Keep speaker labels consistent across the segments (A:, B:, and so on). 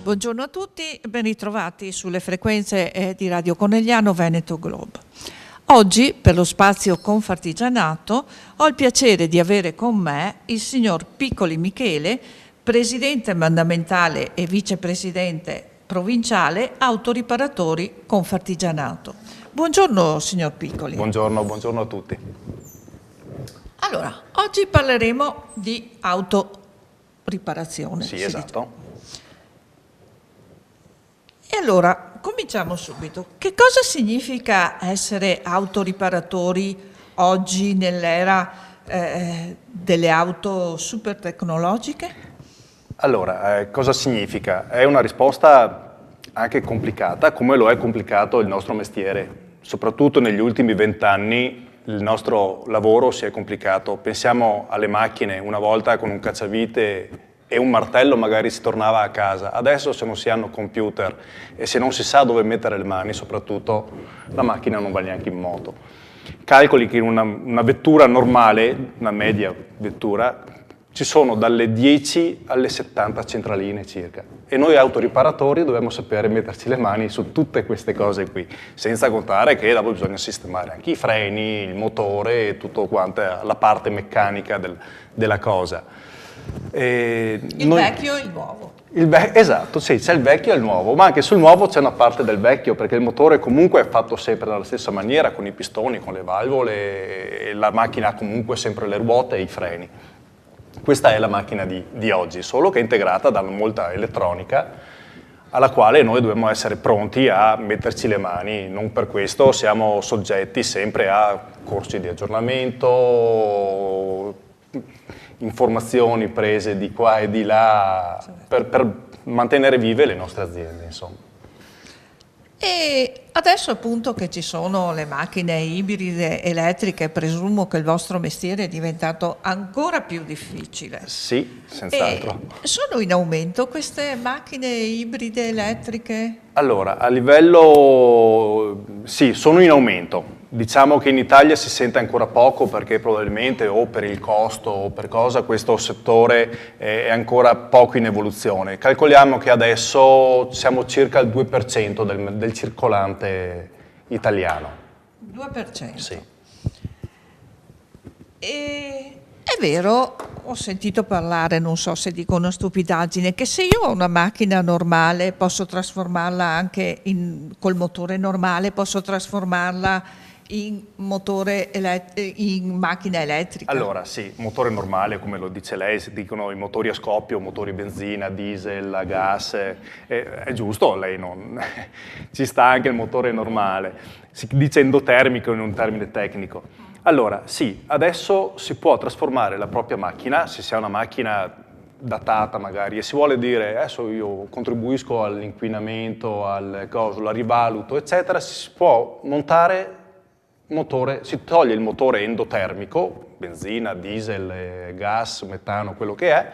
A: Buongiorno a tutti, ben ritrovati sulle frequenze di Radio Conegliano Veneto Globe. Oggi, per lo spazio Confartigianato, ho il piacere di avere con me il signor Piccoli Michele, presidente mandamentale e vicepresidente provinciale Autoriparatori Confartigianato. Buongiorno signor Piccoli.
B: Buongiorno a tutti.
A: Allora, oggi parleremo di autoriparazione.
B: Sì, esatto.
A: E allora, cominciamo subito. Che cosa significa essere autoriparatori oggi nell'era delle auto super tecnologiche?
B: Allora, cosa significa? È una risposta anche complicata, come lo è complicato il nostro mestiere. Soprattutto negli ultimi 20 anni il nostro lavoro si è complicato. Pensiamo alle macchine, una volta con un cacciavite e un martello magari si tornava a casa. Adesso se non si hanno computer e se non si sa dove mettere le mani, soprattutto la macchina non va neanche in moto. Calcoli che in una vettura normale, una media vettura, ci sono dalle 10 alle 70 centraline circa. E noi autoriparatori dobbiamo sapere metterci le mani su tutte queste cose qui, senza contare che dopo bisogna sistemare anche i freni, il motore e tutto quanto, la parte meccanica della cosa.
A: Vecchio e il nuovo.
B: Esatto, sì, c'è il vecchio e il nuovo, ma anche sul nuovo c'è una parte del vecchio, perché il motore comunque è fatto sempre dalla stessa maniera, con i pistoni, con le valvole, e la macchina ha comunque sempre le ruote e i freni. Questa è la macchina di oggi, solo che è integrata da molta elettronica, alla quale noi dobbiamo essere pronti a metterci le mani. Non per questo siamo soggetti sempre a corsi di aggiornamento, informazioni prese di qua e di là per mantenere vive le nostre aziende, insomma.
A: E adesso appunto che ci sono le macchine ibride elettriche, presumo che il vostro mestiere è diventato ancora più difficile.
B: Sì, senz'altro.
A: Sono in aumento queste macchine ibride elettriche?
B: Allora, a livello... sì, sono in aumento. Diciamo che in Italia si sente ancora poco perché probabilmente o per il costo o per cosa questo settore è ancora poco in evoluzione. Calcoliamo che adesso siamo circa al 2% del circolante italiano.
A: 2%?
B: Sì.
A: E è vero, ho sentito parlare, non so se dico una stupidaggine, che se io ho una macchina normale posso trasformarla anche col motore normale, posso trasformarla in macchina elettrica?
B: Allora sì, motore normale come lo dice lei, si dicono i motori a scoppio, motori benzina, diesel, a gas, è giusto, lei non... ci sta anche il motore normale, si dice endotermico in un termine tecnico. Allora sì, adesso si può trasformare la propria macchina, se si ha una macchina datata magari e si vuole dire adesso io contribuisco all'inquinamento, al coso, la rivaluto eccetera, si può montare motore, si toglie il motore endotermico, benzina, diesel, gas, metano, quello che è,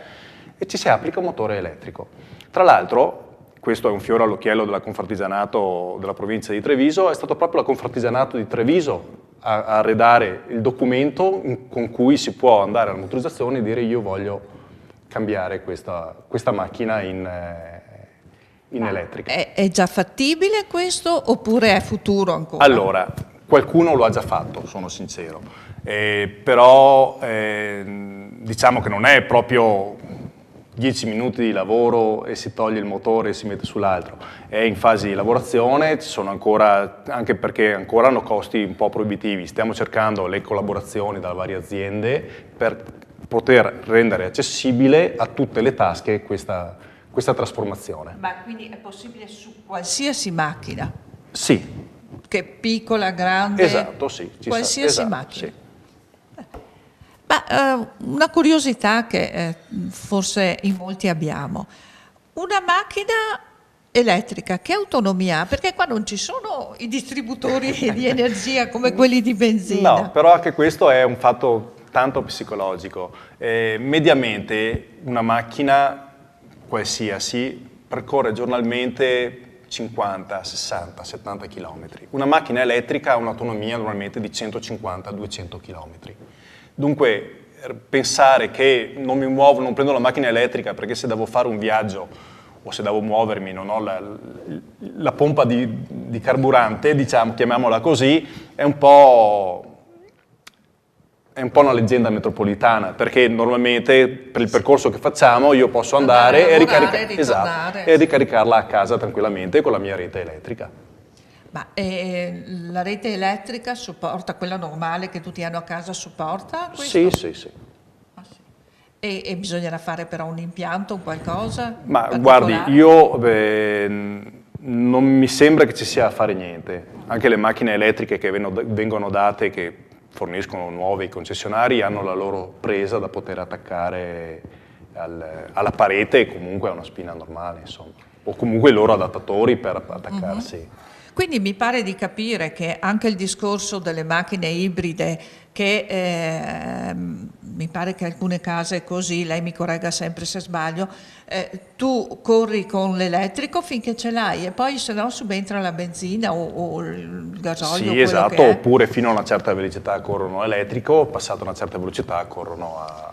B: e ci si applica un motore elettrico. Tra l'altro, questo è un fiore all'occhiello della Confartigianato della provincia di Treviso, è stato proprio la Confartigianato di Treviso a redare il documento con cui si può andare alla motorizzazione e dire io voglio cambiare questa macchina in elettrica.
A: È già fattibile questo oppure è futuro ancora?
B: Allora, qualcuno lo ha già fatto, sono sincero, però diciamo che non è proprio 10 minuti di lavoro e si toglie il motore e si mette sull'altro. È in fase di lavorazione, ci sono ancora, anche perché ancora hanno costi un po' proibitivi. Stiamo cercando le collaborazioni dalle varie aziende per poter rendere accessibile a tutte le tasche questa trasformazione.
A: Ma quindi è possibile su qualsiasi macchina?
B: Sì.
A: Che piccola, grande?
B: Esatto, sì.
A: Qualsiasi macchina? Sì. Ma una curiosità che forse in molti abbiamo. Una macchina elettrica, che autonomia ha? Perché qua non ci sono i distributori di energia come quelli di benzina.
B: No, però anche questo è un fatto tanto psicologico. Mediamente una macchina qualsiasi percorre giornalmente 50, 60, 70 km. Una macchina elettrica ha un'autonomia normalmente di 150-200 km. Dunque pensare che non mi muovo, non prendo la macchina elettrica perché se devo fare un viaggio o se devo muovermi, non ho la pompa di carburante, diciamo, chiamiamola così, è un po' una leggenda metropolitana, perché normalmente per il percorso che facciamo io posso andare e ricaricarla a casa tranquillamente con la mia rete elettrica.
A: Ma la rete elettrica supporta, quella normale che tutti hanno a casa, supporta questo?
B: Sì.
A: Ah, sì. E bisognerà fare però un impianto, un qualcosa?
B: Ma guardi, io non mi sembra che ci sia a fare niente. Anche le macchine elettriche che vengono date, che forniscono nuovi concessionari, hanno la loro presa da poter attaccare alla parete e comunque a una spina normale, insomma. O comunque i loro adattatori per attaccarsi.
A: Quindi mi pare di capire che anche il discorso delle macchine ibride, che mi pare che alcune case è così, lei mi corregga sempre se sbaglio, tu corri con l'elettrico finché ce l'hai e poi se no subentra la benzina o il gasolio.
B: Sì, esatto, oppure fino a una certa velocità corrono elettrico, passata una certa velocità corrono a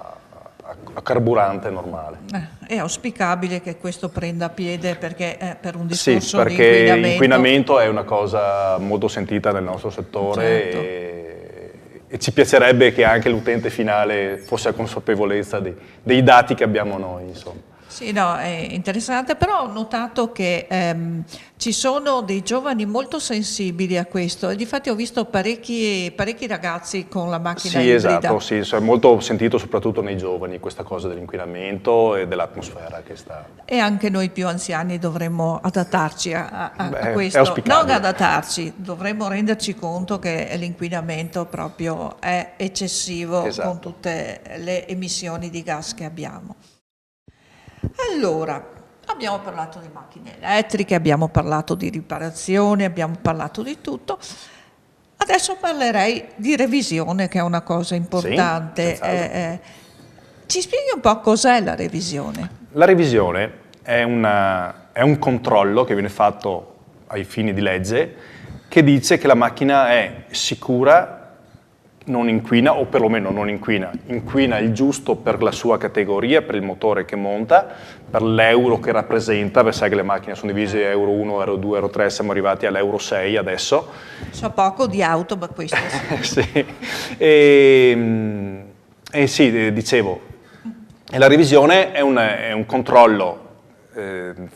B: carburante normale.
A: È auspicabile che questo prenda piede perché per un discorso
B: sì, perché
A: di inquinamento.
B: L'inquinamento è una cosa molto sentita nel nostro settore,
A: certo.
B: e ci piacerebbe che anche l'utente finale fosse a consapevolezza dei dati che abbiamo noi, insomma.
A: Sì, no, è interessante, però ho notato che ci sono dei giovani molto sensibili a questo e difatti ho visto parecchi ragazzi con la macchina ibrida.
B: Esatto, sì, è molto sentito soprattutto nei giovani questa cosa dell'inquinamento e dell'atmosfera che sta...
A: E anche noi più anziani dovremmo adattarci a questo.
B: È auspicabile.
A: Non adattarci, dovremmo renderci conto che l'inquinamento proprio è eccessivo,
B: esatto,
A: con tutte le emissioni di gas che abbiamo. Allora, abbiamo parlato di macchine elettriche, abbiamo parlato di riparazione, abbiamo parlato di tutto. Adesso parlerei di revisione, che è una cosa importante.
B: Sì,
A: ci spieghi un po' cos'è la revisione?
B: La revisione è un controllo che viene fatto ai fini di legge che dice che la macchina è sicura, non inquina, o perlomeno non inquina il giusto per la sua categoria, per il motore che monta, per l'euro che rappresenta, perché sai che le macchine sono divise Euro 1, Euro 2, Euro 3, siamo arrivati all'Euro 6 adesso.
A: So poco di auto, ma questo sì.
B: Sì. Sì, dicevo, la revisione è un controllo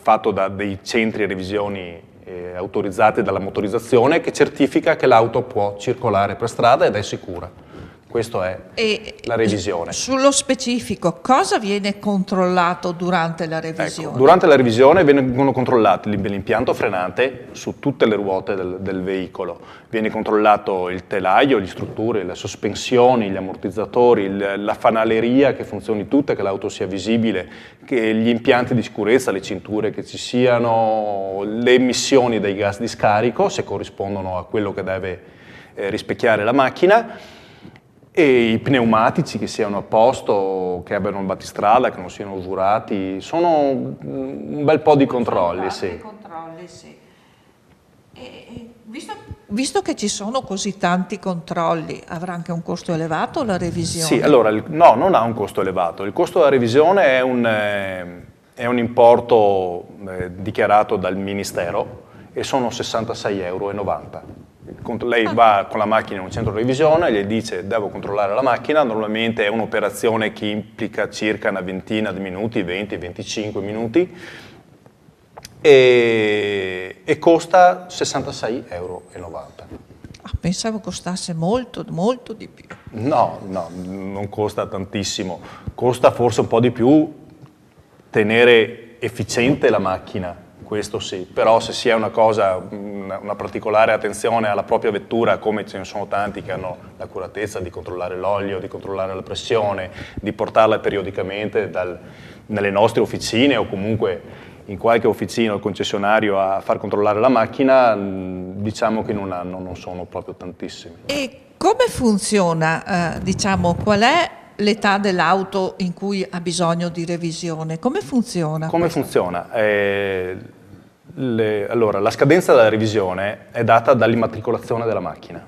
B: fatto da dei centri revisioni autorizzati dalla motorizzazione che certifica che l'auto può circolare per strada ed è sicura. Questa è la revisione.
A: Sullo specifico, cosa viene controllato durante la revisione?
B: Ecco, durante la revisione vengono controllati l'impianto frenante su tutte le ruote del veicolo, viene controllato il telaio, le strutture, le sospensioni, gli ammortizzatori, la fanaleria che funzioni tutta, che l'auto sia visibile, che gli impianti di sicurezza, le cinture, che ci siano le emissioni dei gas di scarico, se corrispondono a quello che deve rispecchiare la macchina, e i pneumatici che siano a posto, che abbiano un battistrada, che non siano usurati, sono un bel po' di controlli, sì.
A: E visto che ci sono così tanti controlli, avrà anche un costo elevato la revisione?
B: Sì, allora, no, non ha un costo elevato. Il costo della revisione è un importo dichiarato dal Ministero e sono 66,90 €. Lei va con la macchina in un centro di revisione, gli dice devo controllare la macchina, normalmente è un'operazione che implica circa una ventina di minuti, 20-25 minuti, e costa 66,90 €.
A: Pensavo costasse molto, molto di più.
B: No, non costa tantissimo, costa forse un po' di più tenere efficiente la macchina. Questo sì, però se si ha una particolare attenzione alla propria vettura, come ce ne sono tanti che hanno l'accuratezza di controllare l'olio, di controllare la pressione, di portarla periodicamente nelle nostre officine o comunque in qualche officina o concessionario a far controllare la macchina, diciamo che in un anno non sono proprio tantissimi.
A: E come funziona, qual è l'età dell'auto in cui ha bisogno di revisione? Come funziona?
B: Come funziona? Allora, la scadenza della revisione è data dall'immatricolazione della macchina.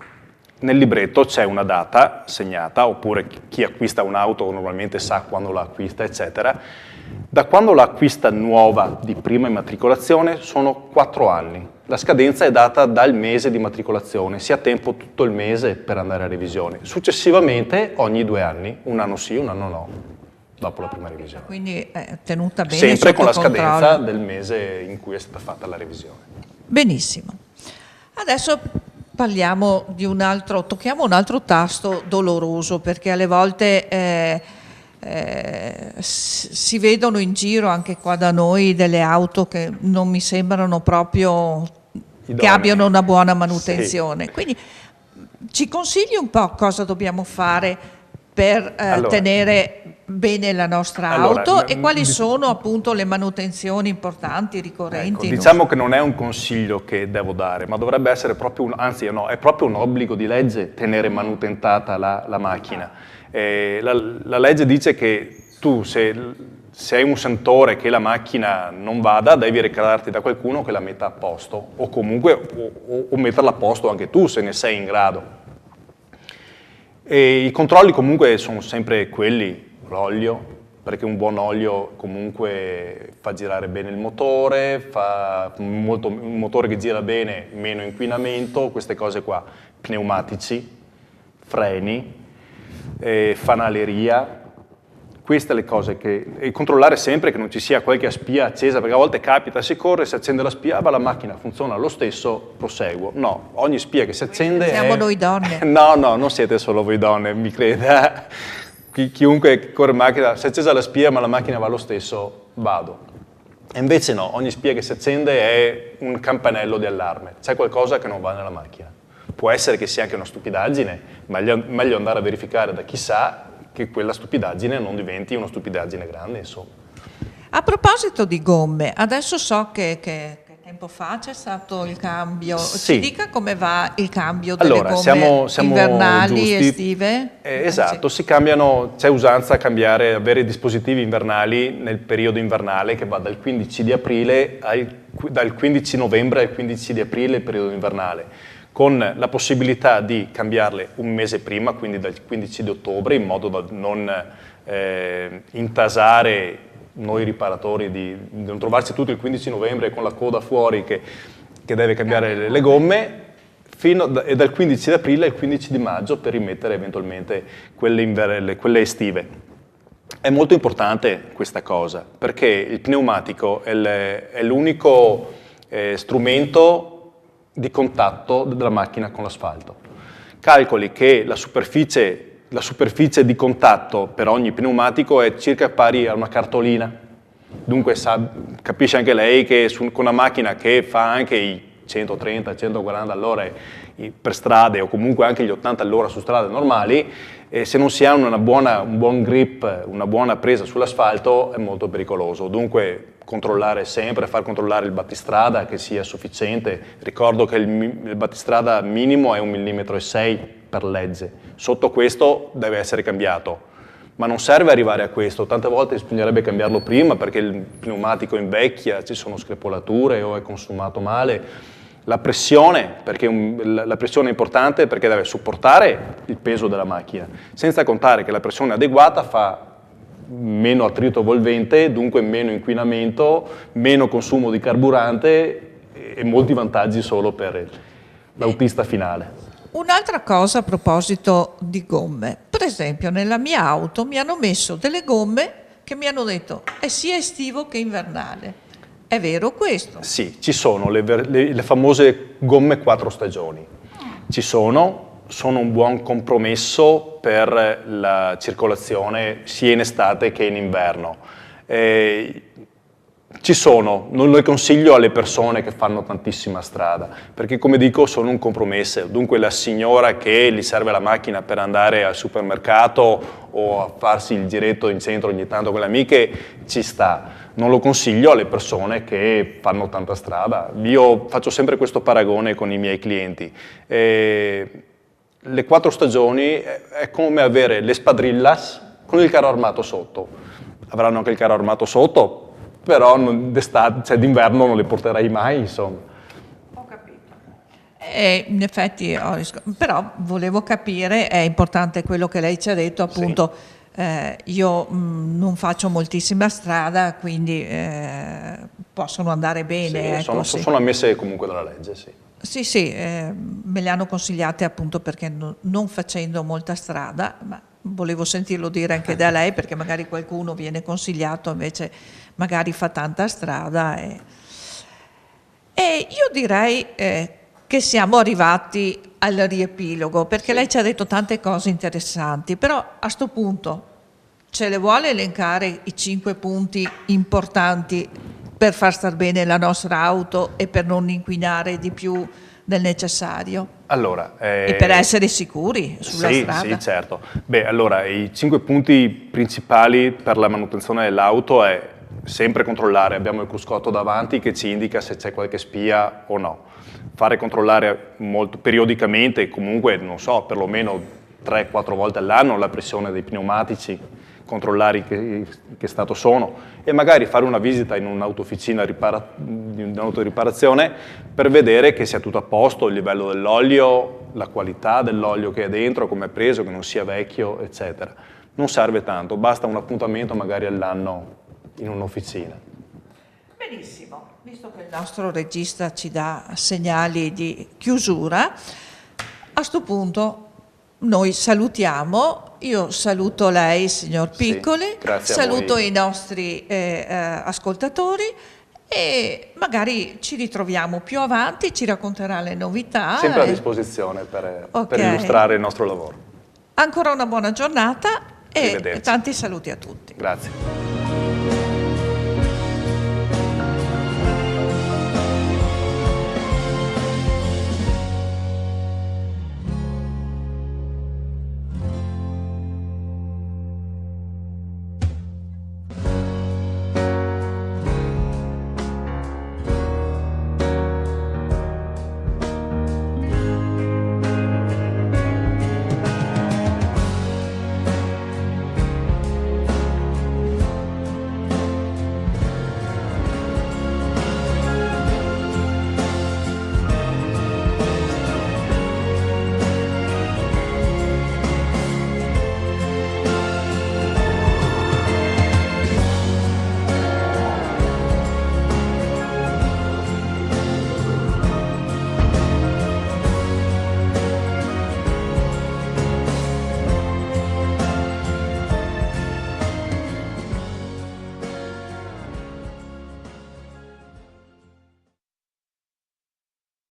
B: nel libretto c'è una data segnata, oppure chi acquista un'auto normalmente sa quando la acquista, eccetera. Da quando la acquista nuova di prima immatricolazione sono 4 anni. La scadenza è data dal mese di immatricolazione, si ha tempo tutto il mese per andare a revisione. Successivamente ogni 2 anni, un anno sì, un anno no, dopo la prima revisione.
A: Quindi tenuta bene
B: sempre con la
A: sotto
B: scadenza
A: controllo.
B: del mese in cui è stata fatta la revisione.
A: Benissimo. Adesso parliamo di tocchiamo un altro tasto doloroso, perché alle volte si vedono in giro anche qua da noi delle auto che non mi sembrano proprio che abbiano una buona manutenzione.
B: Sì.
A: Quindi ci consigli un po' cosa dobbiamo fare per
B: Allora,
A: tenere bene la nostra auto e quali sono appunto le manutenzioni importanti, ricorrenti?
B: Ecco, diciamo che non è un consiglio che devo dare, ma dovrebbe essere proprio è proprio un obbligo di legge tenere manutentata la macchina. La legge dice che tu, se hai un sentore che la macchina non vada, devi recararti da qualcuno che la metta a posto, o comunque o metterla a posto anche tu se ne sei in grado. E i controlli comunque sono sempre quelli, l'olio, perché un buon olio comunque fa girare bene il motore, fa un motore che gira bene, meno inquinamento, queste cose qua, pneumatici, freni, fanaleria, queste le cose e controllare sempre che non ci sia qualche spia accesa, perché a volte capita, si corre, si accende la spia, ma la macchina funziona lo stesso, proseguo. No, ogni spia che si accende
A: siamo noi donne.
B: No, non siete solo voi donne, mi creda. Chiunque corre in macchina, si è accesa la spia ma la macchina va lo stesso, vado. E invece no, ogni spia che si accende è un campanello di allarme, c'è qualcosa che non va nella macchina. Può essere che sia anche una stupidaggine, meglio andare a verificare da chi sa che quella stupidaggine non diventi una stupidaggine grande, insomma.
A: A proposito di gomme, adesso so che tempo fa c'è stato il cambio.
B: Sì.
A: Ci dica come va il cambio delle gomme
B: siamo
A: invernali,
B: giusti.
A: estive?
B: Esatto, si cambiano, c'è usanza a avere dispositivi invernali nel periodo invernale che va dal 15 di aprile dal 15 novembre al 15 di aprile il periodo invernale, con la possibilità di cambiarle un mese prima, quindi dal 15 di ottobre, in modo da non intasare noi riparatori di non trovarci tutto il 15 novembre con la coda fuori che deve cambiare le gomme, e dal 15 di aprile al 15 di maggio per rimettere eventualmente quelle estive. È molto importante questa cosa, perché il pneumatico è l'unico strumento di contatto della macchina con l'asfalto. Calcoli che la superficie di contatto per ogni pneumatico è circa pari a una cartolina. Dunque capisce anche lei che con una macchina che fa anche i 130-140 all'ora per strade o comunque anche gli 80 all'ora su strade normali, se non si ha un buon grip, una buona presa sull'asfalto è molto pericoloso. Dunque controllare sempre, far controllare il battistrada che sia sufficiente. Ricordo che il battistrada minimo è 1,6 mm per legge, sotto questo deve essere cambiato. Ma non serve arrivare a questo, tante volte bisognerebbe cambiarlo prima perché il pneumatico invecchia, ci sono screpolature o è consumato male. La pressione, perché la pressione è importante perché deve supportare il peso della macchina, senza contare che la pressione adeguata fa meno attrito volvente, dunque meno inquinamento, meno consumo di carburante e molti vantaggi solo per l'autista finale.
A: Un'altra cosa a proposito di gomme, per esempio nella mia auto mi hanno messo delle gomme che mi hanno detto è sia estivo che invernale. È vero questo?
B: Sì, ci sono le famose gomme 4 stagioni. Sono un buon compromesso per la circolazione sia in estate che in inverno. Non le consiglio alle persone che fanno tantissima strada, perché come dico sono un compromesso, dunque la signora che gli serve la macchina per andare al supermercato o a farsi il giretto in centro ogni tanto con le amiche ci sta. Non lo consiglio alle persone che fanno tanta strada. Io faccio sempre questo paragone con i miei clienti. Le 4 stagioni è come avere le spadrillas con il carro armato sotto. Avranno anche il carro armato sotto, però d'inverno non le porterai mai, insomma.
A: Ho capito. E in effetti, però volevo capire, è importante quello che lei ci ha detto, appunto, io non faccio moltissima strada, quindi possono andare bene.
B: Sì,
A: ecco,
B: sono ammesse comunque dalla legge, sì.
A: Sì, me le hanno consigliate appunto perché non facendo molta strada, ma volevo sentirlo dire anche da lei, perché magari qualcuno viene consigliato, invece magari fa tanta strada. E io direi che siamo arrivati al riepilogo, perché lei ci ha detto tante cose interessanti, però a sto punto ce le vuole elencare i 5 punti importanti per far star bene la nostra auto e per non inquinare di più del necessario?
B: Allora,
A: E per essere sicuri sulla strada?
B: Sì, certo. Beh, allora, i 5 punti principali per la manutenzione dell'auto è sempre controllare, abbiamo il cruscotto davanti che ci indica se c'è qualche spia o no. Fare controllare molto periodicamente, comunque, non so, perlomeno 3-4 volte all'anno la pressione dei pneumatici, controllare che stato sono e magari fare una visita in un'autofficina di un'autoriparazione per vedere che sia tutto a posto, il livello dell'olio, la qualità dell'olio che è dentro, come è preso, che non sia vecchio, eccetera. Non serve tanto, basta un appuntamento magari all'anno in un'officina.
A: Benissimo, visto che il nostro regista ci dà segnali di chiusura, a sto punto noi salutiamo, io saluto lei, signor Piccoli, saluto i nostri ascoltatori e magari ci ritroviamo più avanti, ci racconterà le novità.
B: Sempre a disposizione per illustrare il nostro lavoro.
A: Ancora una buona giornata e tanti saluti a tutti.
B: Grazie.